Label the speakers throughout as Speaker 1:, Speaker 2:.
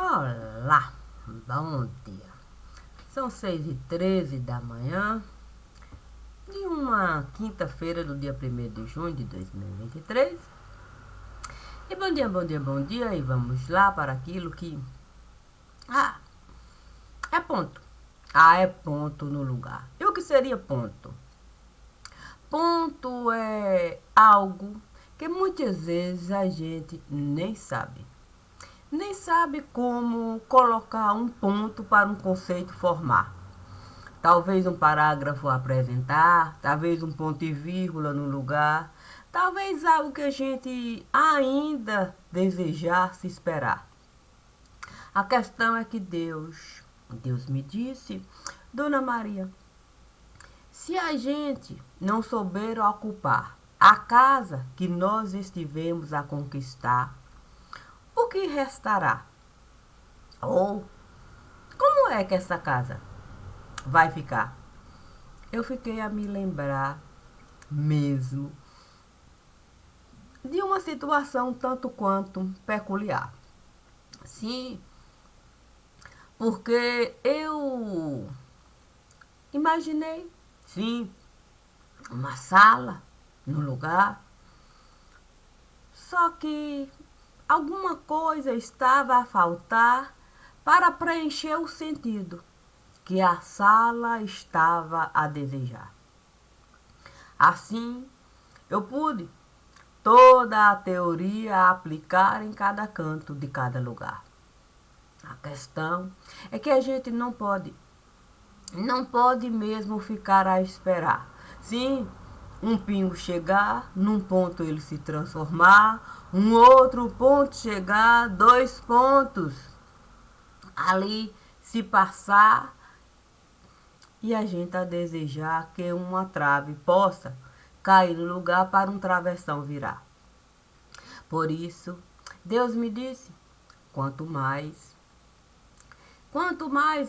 Speaker 1: Olá, bom dia. São 6h13 da manhã de uma quinta-feira do dia 1º de junho de 2023. E bom dia, bom dia, bom dia. E vamos lá para aquilo que... é ponto. É ponto no lugar. E o que seria ponto? Ponto é algo que muitas vezes a gente nem sabe. Nem sabe como colocar um ponto para um conceito formar. Talvez um parágrafo apresentar, talvez um ponto e vírgula no lugar, talvez algo que a gente ainda desejasse esperar. A questão é que Deus me disse, Dona Maria, se a gente não souber ocupar a casa que nós estivemos a conquistar, o que restará? Ou como é que essa casa vai ficar? Eu fiquei a me lembrar mesmo de uma situação tanto quanto peculiar. Sim, porque eu imaginei, sim, uma sala no lugar, só que alguma coisa estava a faltar para preencher o sentido que a sala estava a desejar. Assim, eu pude toda a teoria aplicar em cada canto de cada lugar. A questão é que a gente não pode mesmo ficar a esperar. Sim, um pingo chegar, num ponto ele se transformar, um outro ponto chegar, 2 pontos ali se passar e a gente a desejar que uma trave possa cair no lugar para um travessão virar. Por isso, Deus me disse, quanto mais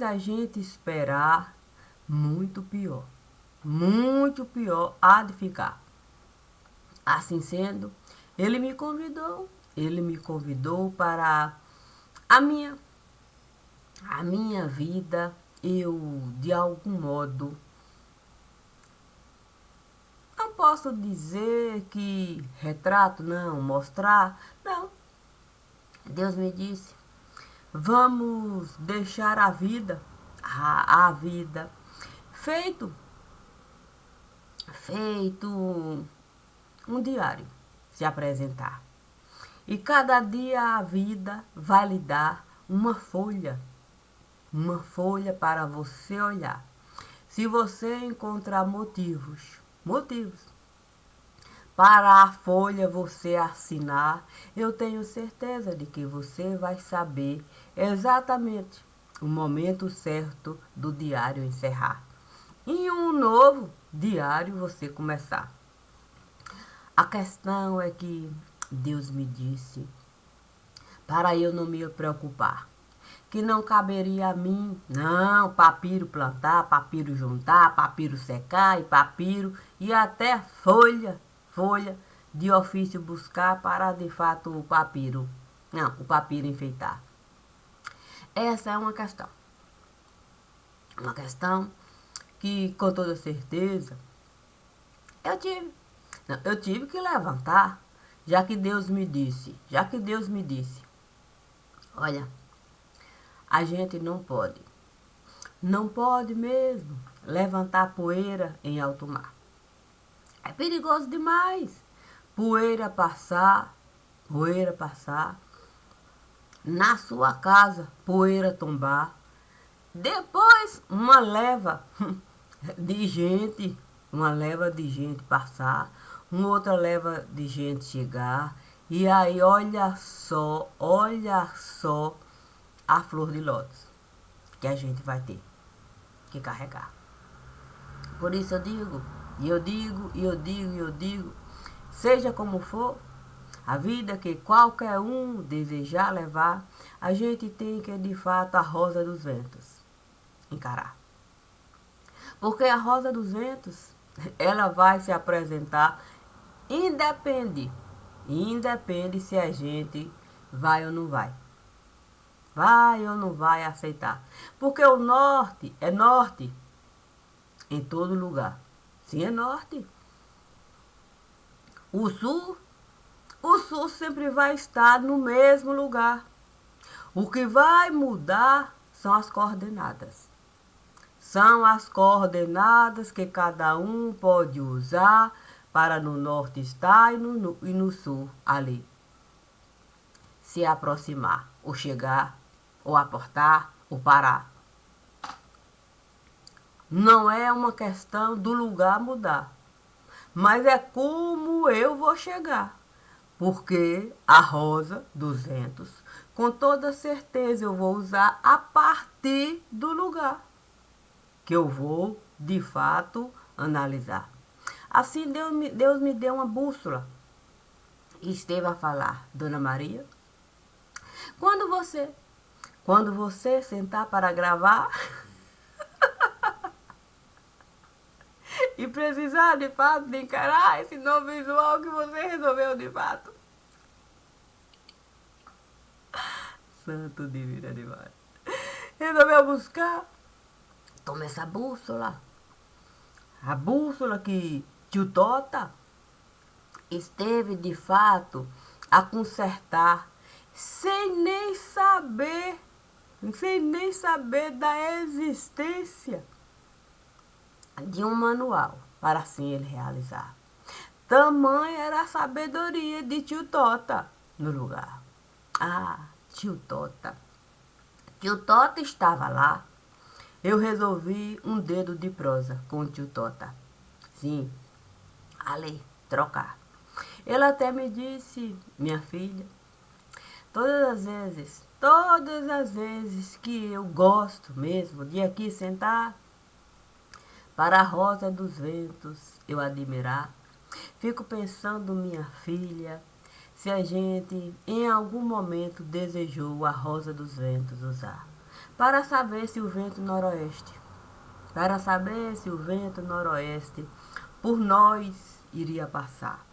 Speaker 1: a gente esperar, muito pior há de ficar. Assim sendo, ele me convidou para a minha vida. Eu, de algum modo, não posso dizer que retrato, não, mostrar, não. Deus me disse, vamos deixar a vida feito um diário se apresentar. E cada dia a vida vai lhe dar uma folha para você olhar. Se você encontrar motivos para a folha você assinar, eu tenho certeza de que você vai saber exatamente o momento certo do diário encerrar. E um novo diário você começar. A questão é que Deus me disse para eu não me preocupar, que não caberia a mim, não, papiro plantar, papiro juntar, papiro secar e até folha de ofício buscar para de fato o papiro enfeitar. Essa é uma questão que com toda certeza eu tive que levantar, já que Deus me disse, olha, a gente não pode mesmo levantar poeira em alto mar. É perigoso demais. Poeira passar na sua casa, poeira tombar. Depois uma leva de gente passar, uma outra leva de gente chegar. E aí olha só a flor de lótus que a gente vai ter que carregar. Por isso eu digo, seja como for, a vida que qualquer um desejar levar, a gente tem que de fato a rosa dos ventos encarar. Porque a rosa dos ventos, ela vai se apresentar, independe se a gente vai ou não vai. vai ou não vai aceitar. Porque o norte é norte em todo lugar. Sim, é norte. O sul, o sul sempre vai estar no mesmo lugar. O que vai mudar são as coordenadas. São as coordenadas que cada um pode usar para no norte estar e no sul ali. Se aproximar, ou chegar, ou aportar, ou parar. Não é uma questão do lugar mudar, mas é como eu vou chegar. Porque a rosa dos ventos, com toda certeza eu vou usar a partir do lugar que eu vou, de fato, analisar. Assim Deus me deu uma bússola e esteve a falar, Dona Maria, quando você sentar para gravar e precisar de fato de encarar esse novo visual que você resolveu de fato. Santo divino demais. Resolveu buscar. Toma essa bússola. A bússola que tio Tota esteve de fato a consertar sem nem saber da existência de um manual para assim ele realizar. Tamanha era a sabedoria de tio Tota no lugar. Ah, tio Tota. Tio Tota estava lá. Eu resolvi um dedo de prosa com o tio Tota. Sim, ali, trocar. Ele até me disse, minha filha, todas as vezes que eu gosto mesmo de aqui sentar para a rosa dos ventos eu admirar, fico pensando, minha filha, se a gente em algum momento desejou a rosa dos ventos usar, para saber se o vento noroeste, por nós iria passar.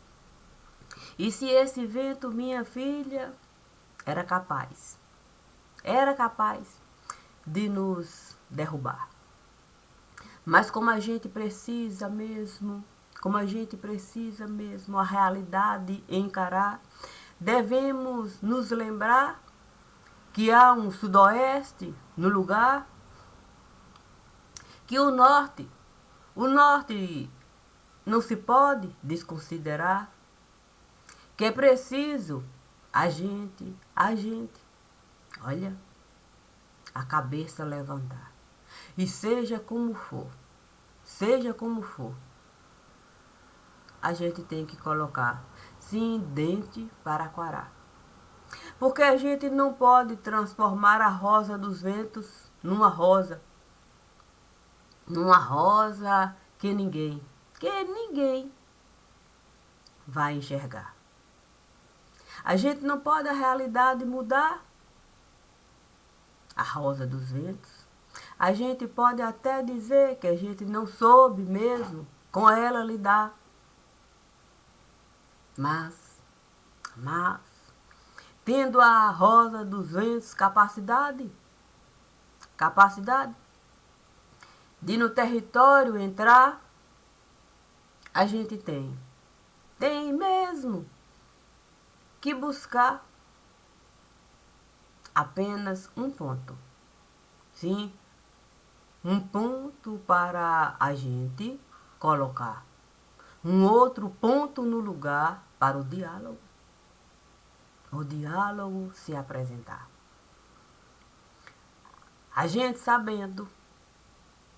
Speaker 1: E se esse vento, minha filha, era capaz de nos derrubar. Mas como a gente precisa mesmo a realidade encarar, devemos nos lembrar que há um sudoeste no lugar, que o norte não se pode desconsiderar, que é preciso a gente, olha, a cabeça levantar. E seja como for, a gente tem que colocar, sim, dente para quarar. Porque a gente não pode transformar a rosa dos ventos numa rosa que ninguém vai enxergar. A gente não pode a realidade mudar a rosa dos ventos. A gente pode até dizer que a gente não soube mesmo com ela lidar. Mas, tendo a rosa dos ventos capacidade de no território entrar, a gente tem mesmo que buscar apenas um ponto. Sim, um ponto para a gente colocar. Um outro ponto no lugar para o diálogo. O diálogo se apresentar. A gente sabendo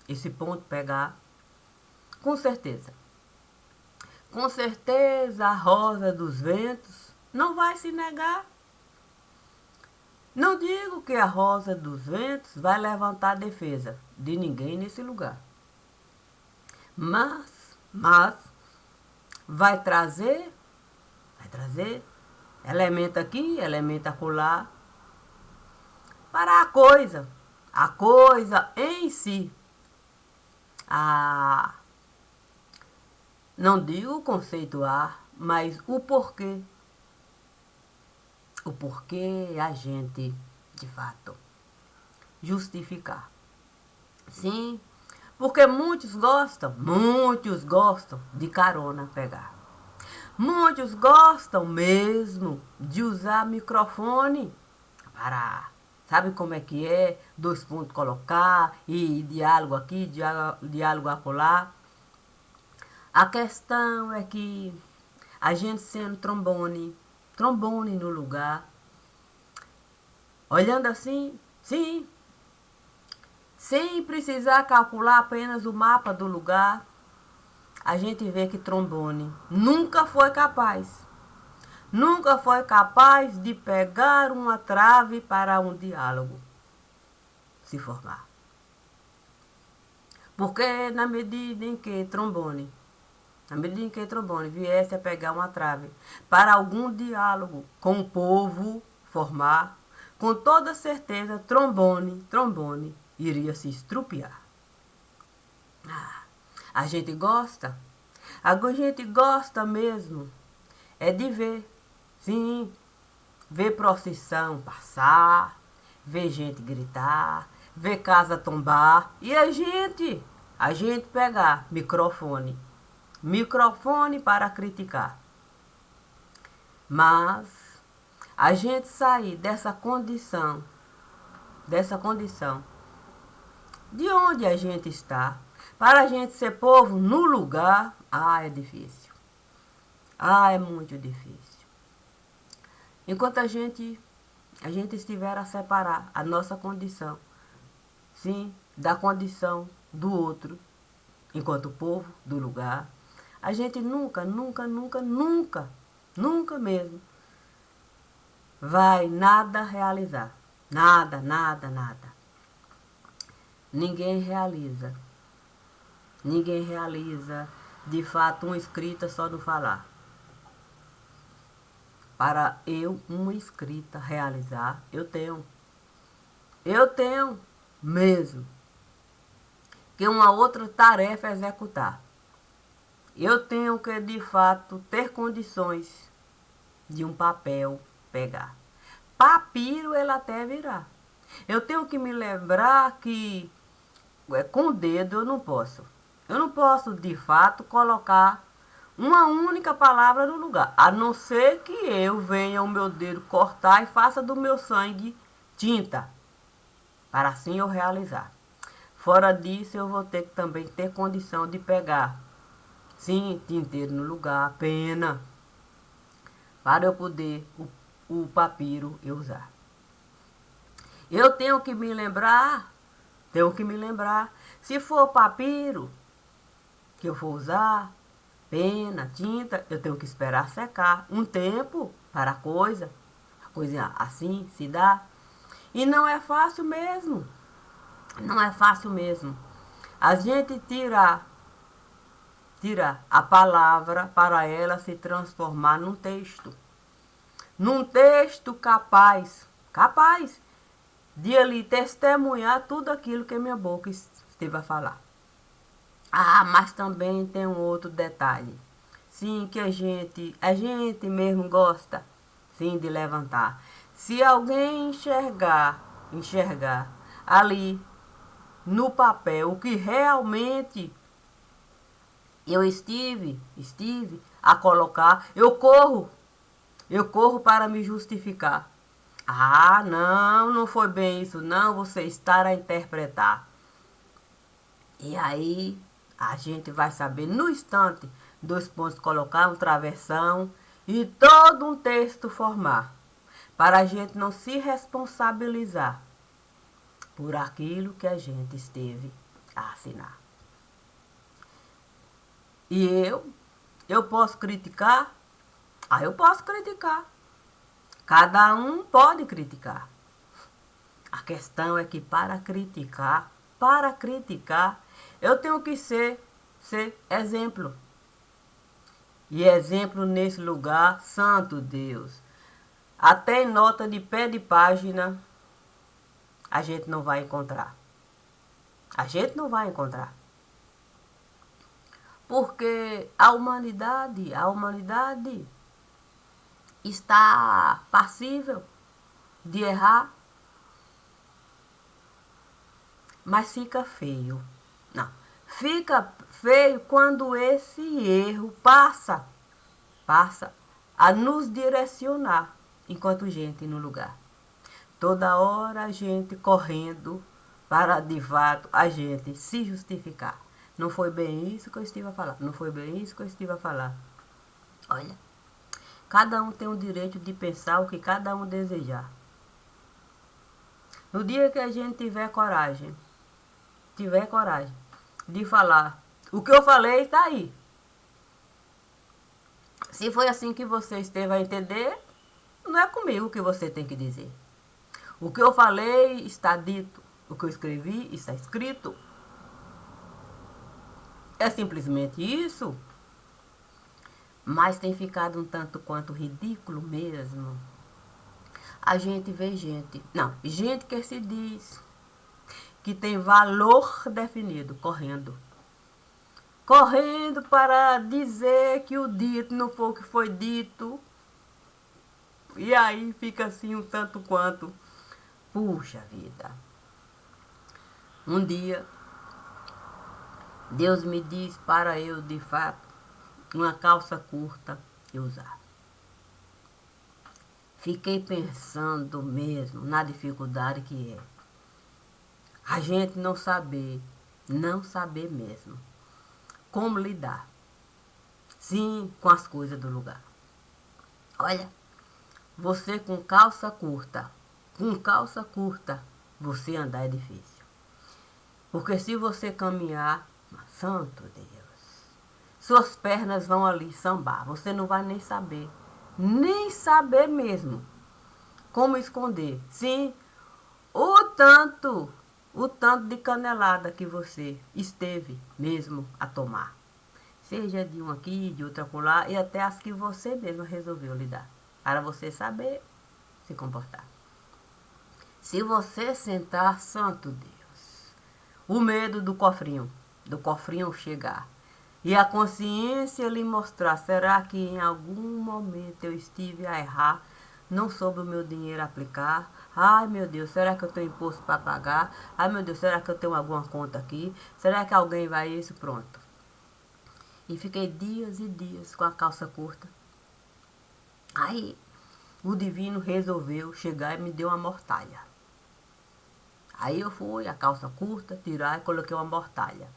Speaker 1: esse ponto pegar, com certeza a rosa dos ventos não vai se negar. Não digo que a rosa dos ventos vai levantar a defesa de ninguém nesse lugar. Mas vai trazer elemento aqui, elemento acolá, para a coisa em si. Não digo conceituar, mas o porquê. O porquê a gente de fato, justificar. Sim, porque muitos gostam de carona pegar. Muitos gostam mesmo de usar microfone para, sabe como é que é? 2 pontos colocar e diálogo aqui, diálogo acolá. A questão é que a gente sendo trombone no lugar, olhando assim, sim, sem precisar calcular apenas o mapa do lugar, a gente vê que trombone nunca foi capaz de pegar uma trave para um diálogo se formar. Porque na medida em que trombone viesse a pegar uma trave para algum diálogo com o povo formar, com toda certeza trombone iria se estrupiar. A gente gosta mesmo é de ver, sim, ver procissão passar, ver gente gritar, ver casa tombar e a gente pegar microfone para criticar. Mas a gente sair dessa condição, de onde a gente está, para a gente ser povo no lugar, é difícil. É muito difícil. Enquanto a gente estiver a separar a nossa condição, sim, da condição do outro, enquanto povo do lugar, a gente nunca mesmo vai nada realizar. Nada. Ninguém realiza de fato uma escrita só no falar. Para uma escrita realizar, eu tenho mesmo que uma outra tarefa executar. Eu tenho que de fato ter condições de um papel pegar. Papiro ele até virar. Eu tenho que me lembrar que com o dedo eu não posso de fato colocar uma única palavra no lugar, a não ser que eu venha o meu dedo cortar e faça do meu sangue tinta, para assim eu realizar. Fora disso, eu vou ter que também ter condição de pegar, sim, tinteiro no lugar, pena, para eu poder o papiro eu usar. Eu tenho que me lembrar, se for papiro que eu for usar, pena, tinta, eu tenho que esperar secar um tempo para a coisa assim se dá. E não é fácil mesmo. A gente tira a palavra para ela se transformar num texto. Num texto capaz de ali testemunhar tudo aquilo que minha boca esteve a falar. Mas também tem um outro detalhe. Sim, que a gente mesmo gosta, sim, de levantar. Se alguém enxergar ali no papel o que realmente eu estive a colocar, eu corro para me justificar. Não foi bem isso, não, você está a interpretar. E aí a gente vai saber no instante 2 pontos colocar, um travessão e todo um texto formar, para a gente não se responsabilizar por aquilo que a gente esteve a assinar. E eu posso criticar? Eu posso criticar. Cada um pode criticar. A questão é que para criticar, eu tenho que ser exemplo. E exemplo nesse lugar, santo Deus. Até em nota de pé de página, a gente não vai encontrar. Porque a humanidade está passível de errar. mas fica feio. Não, fica feio quando esse erro passa a nos direcionar enquanto gente no lugar. Toda hora a gente correndo para de fato a gente se justificar. Não foi bem isso que eu estive a falar. Não foi bem isso que eu estive a falar. Olha, cada um tem o direito de pensar o que cada um desejar. No dia que a gente tiver coragem de falar, o que eu falei está aí. Se foi assim que você esteve a entender, não é comigo que você tem que dizer. O que eu falei está dito. O que eu escrevi está escrito. É simplesmente isso. Mas tem ficado um tanto quanto ridículo mesmo. A gente vê gente que se diz que tem valor definido, correndo para dizer que o dito não foi o que foi dito. E aí fica assim um tanto quanto, puxa vida. Um dia, Deus me diz para eu, de fato, uma calça curta e usar. Fiquei pensando mesmo na dificuldade que é a gente não saber mesmo como lidar, sim, com as coisas do lugar. Olha, você com calça curta, você andar é difícil. Porque se você caminhar, santo Deus, suas pernas vão ali sambar, você não vai nem saber mesmo como esconder. Sim, o tanto de canelada que você esteve mesmo a tomar. Seja de um aqui, de outro acolá, e até as que você mesmo resolveu lidar. Para você saber se comportar. Se você sentar, santo Deus, o medo do cofrinho chegar, e a consciência lhe mostrar, será que em algum momento eu estive a errar, não soube o meu dinheiro aplicar? Ai, meu Deus, será que eu tenho imposto para pagar? Ai, meu Deus, será que eu tenho alguma conta aqui? Será que alguém vai isso? Pronto. E fiquei dias e dias com a calça curta. Aí, o divino resolveu chegar e me deu uma mortalha. Aí eu fui, a calça curta, tirar e coloquei uma mortalha.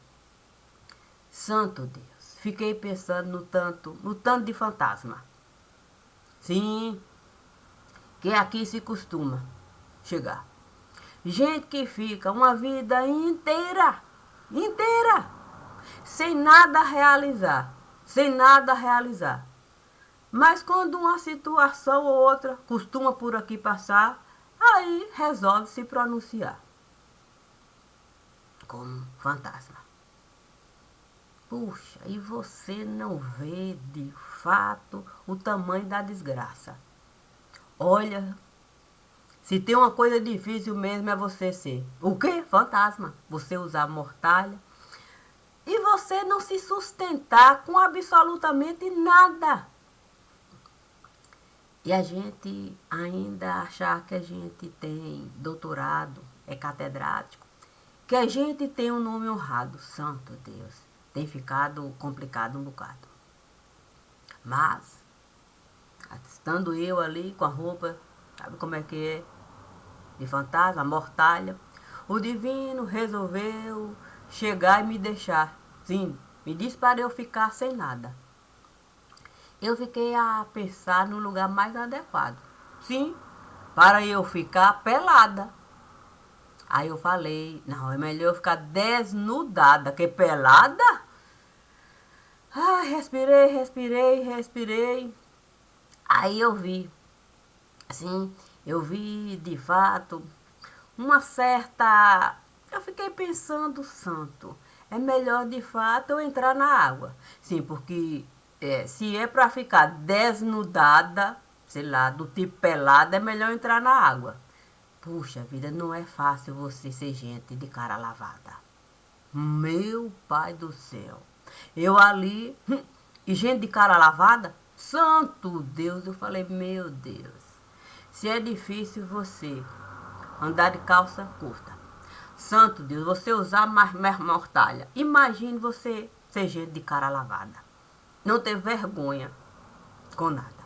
Speaker 1: Santo Deus, fiquei pensando no tanto de fantasma. Sim, que aqui se costuma chegar. Gente que fica uma vida inteira, sem nada realizar. Mas quando uma situação ou outra costuma por aqui passar, aí resolve se pronunciar como fantasma. Puxa, e você não vê de fato o tamanho da desgraça. Olha, se tem uma coisa difícil mesmo é você ser o quê? Fantasma. Você usar mortalha e você não se sustentar com absolutamente nada. E a gente ainda achar que a gente tem doutorado, é catedrático, que a gente tem um nome honrado, santo Deus. Tem ficado complicado um bocado. Mas, estando eu ali com a roupa, sabe como é que é? De fantasma, mortalha, o divino resolveu chegar e me deixar. Sim, me disse para eu ficar sem nada. Eu fiquei a pensar no lugar mais adequado. Sim, para eu ficar pelada. Aí eu falei, não, é melhor eu ficar desnudada que pelada. Ai, respirei. Aí eu vi, assim, de fato uma certa... Eu fiquei pensando, santo, é melhor de fato eu entrar na água. Sim, porque se é para ficar desnudada, sei lá, do tipo pelada, é melhor entrar na água. Puxa vida, não é fácil você ser gente de cara lavada. Meu pai do céu. Eu ali, e gente de cara lavada, santo Deus, eu falei, meu Deus. Se é difícil você andar de calça curta, Santo Deus, você usar mortalha. Imagine você ser gente de cara lavada. Não ter vergonha com nada.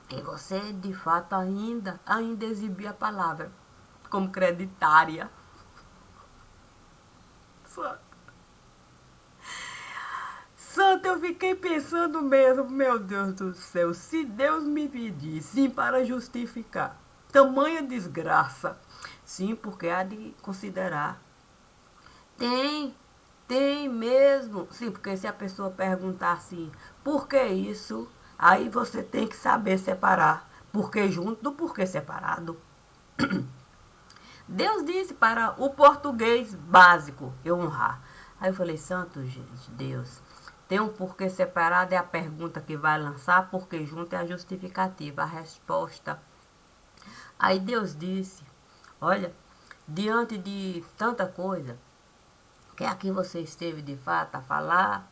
Speaker 1: E você, de fato, ainda exibir a palavra como creditária. Santo, eu fiquei pensando mesmo, meu Deus do céu, se Deus me pedir, sim, para justificar tamanha desgraça, sim, porque há de considerar. Tem mesmo, sim, porque se a pessoa perguntar assim, por que isso? Aí você tem que saber separar, porque junto do porquê separado. Deus disse para o português básico eu honrar. Aí eu falei, santo gente, Deus, tem um porquê separado é a pergunta que vai lançar, porque junto é a justificativa, a resposta. Aí Deus disse, olha, diante de tanta coisa, que aqui você esteve de fato a falar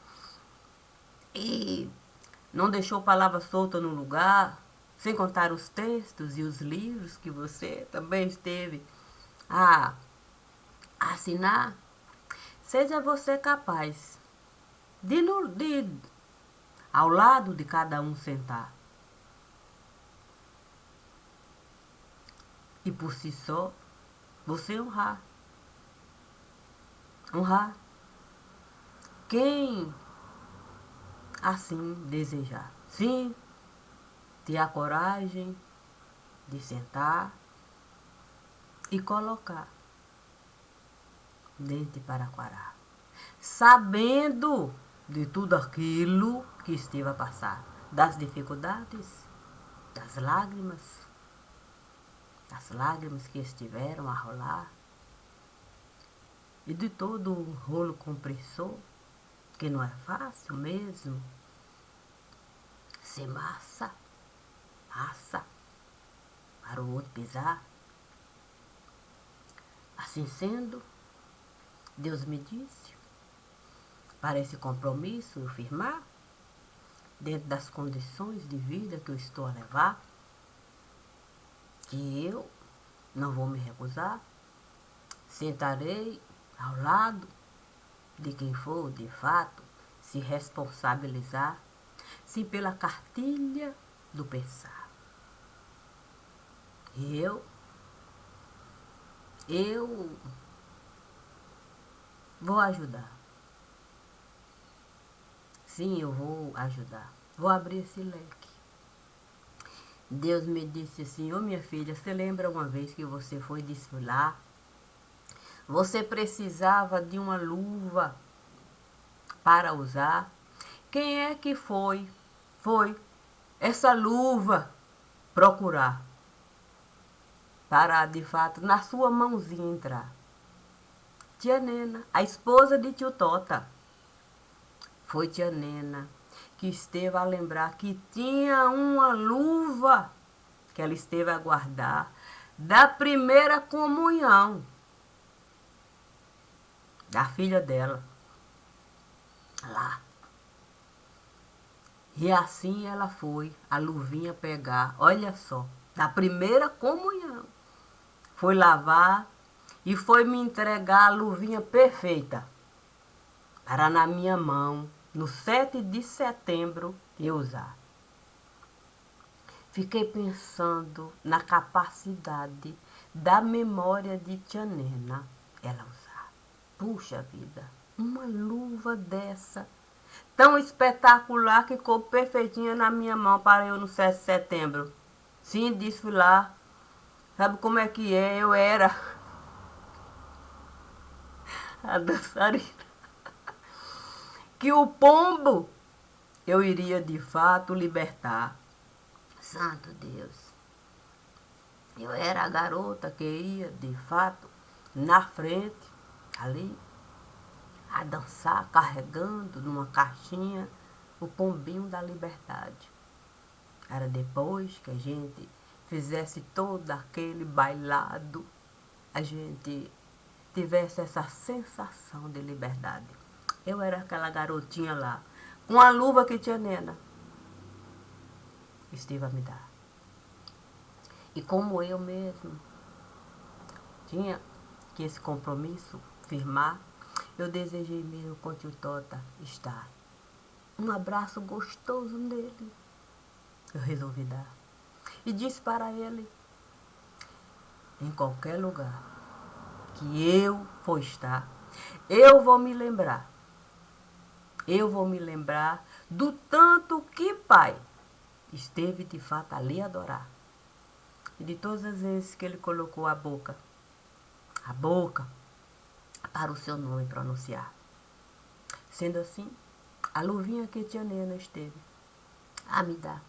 Speaker 1: e não deixou palavra solta no lugar, sem contar os textos e os livros que você também esteve a assinar. Seja você capaz de ao lado de cada um sentar. E por si só, você honrar. Honrar quem assim desejar. Sim, ter a coragem de sentar e colocar dente para quarar. Sabendo de tudo aquilo que esteve a passar. Das dificuldades, das lágrimas que estiveram a rolar. E de todo o rolo compressor, que não é fácil mesmo, ser massa para o outro pisar. Assim sendo, Deus me disse, para esse compromisso eu firmar, dentro das condições de vida que eu estou a levar, que eu não vou me recusar, sentarei ao lado de quem for, de fato, se responsabilizar, sim, pela cartilha do pensar. E eu vou ajudar. Sim, eu vou ajudar. Vou abrir esse leque. Deus me disse assim, ô minha filha, você lembra uma vez que você foi desfilar? Você precisava de uma luva para usar? Quem é que foi essa luva procurar? Para, de fato, na sua mãozinha entrar. Tia Nena, a esposa de tio Tota. Foi tia Nena que esteve a lembrar que tinha uma luva que ela esteve a guardar da primeira comunhão da filha dela. Lá. E assim ela foi, a luvinha pegar, olha só, da primeira comunhão. Foi lavar e foi me entregar a luvinha perfeita para na minha mão, no 7 de setembro, eu usar. Fiquei pensando na capacidade da memória de tia Nena ela usar. Puxa vida, uma luva dessa, tão espetacular que ficou perfeitinha na minha mão para eu no 7 de setembro. Sim, desfilar. Sabe como é que é? Eu era a dançarina. Que o pombo eu iria de fato libertar. Santo Deus. Eu era a garota que ia de fato na frente, ali, a dançar, carregando numa caixinha o pombinho da liberdade. Era depois que a gente fizesse todo aquele bailado, a gente tivesse essa sensação de liberdade. Eu era aquela garotinha lá, com a luva que tia Nena esteve a me dar. E como eu mesmo tinha que esse compromisso firmar, eu desejei mesmo com o tio Tota estar. Um abraço gostoso nele. Eu resolvi dar. E disse para ele, em qualquer lugar que eu for estar, eu vou me lembrar. Eu vou me lembrar do tanto que pai esteve de fato ali a adorar. E de todas as vezes que ele colocou a boca para o seu nome pronunciar. Sendo assim, a luvinha que tia Nena esteve a me dar.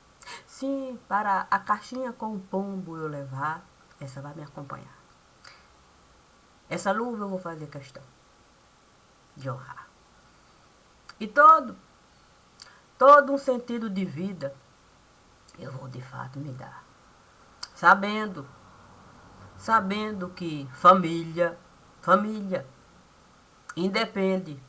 Speaker 1: Sim, para a caixinha com o pombo eu levar, essa vai me acompanhar. Essa luva eu vou fazer questão de honrar. E todo um sentido de vida eu vou de fato me dar. Sabendo que família independe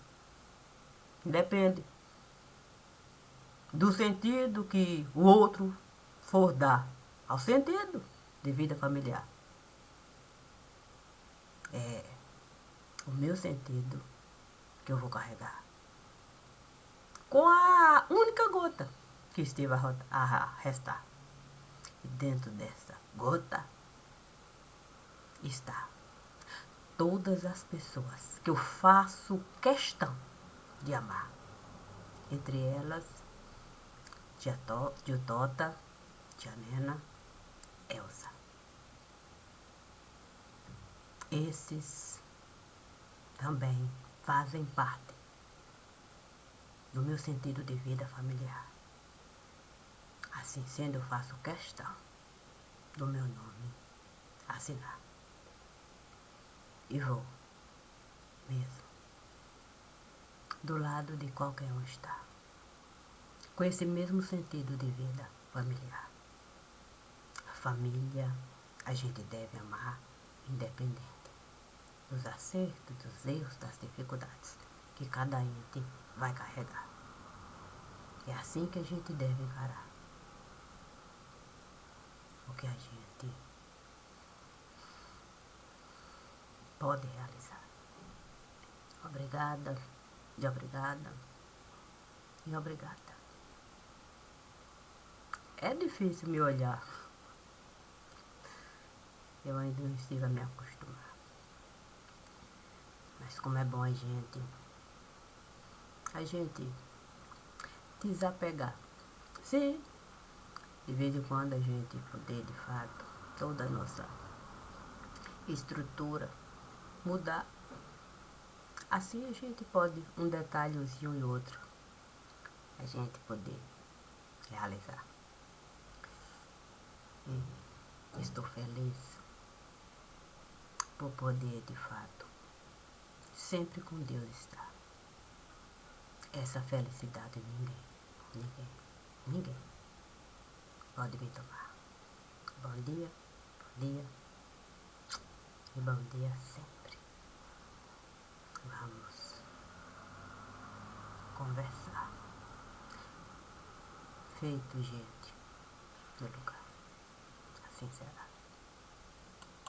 Speaker 1: do sentido que o outro for dar ao sentido de vida familiar. É o meu sentido que eu vou carregar. Com a única gota que esteve a restar. E dentro dessa gota está todas as pessoas que eu faço questão de amar. Entre elas, tia Tota, tia Nena, Elsa. Esses também fazem parte do meu sentido de vida familiar. Assim sendo, eu faço questão do meu nome assinar. E vou mesmo do lado de qualquer um estar, com esse mesmo sentido de vida familiar. A família a gente deve amar independente dos acertos, dos erros, das dificuldades que cada ente vai carregar. É assim que a gente deve encarar o que a gente pode realizar. Obrigada, e obrigada, e obrigada. É difícil me olhar. Eu ainda não estive a me acostumar. Mas como é bom a gente desapegar. Sim, de vez em quando a gente poder, de fato, toda a nossa estrutura mudar. Assim a gente pode, um detalhezinho e outro, a gente poder realizar. E estou feliz por poder, de fato, sempre com Deus estar. Essa felicidade ninguém pode me tomar. Bom dia e bom dia sempre. Vamos conversar. Feito gente do lugar. Assim será.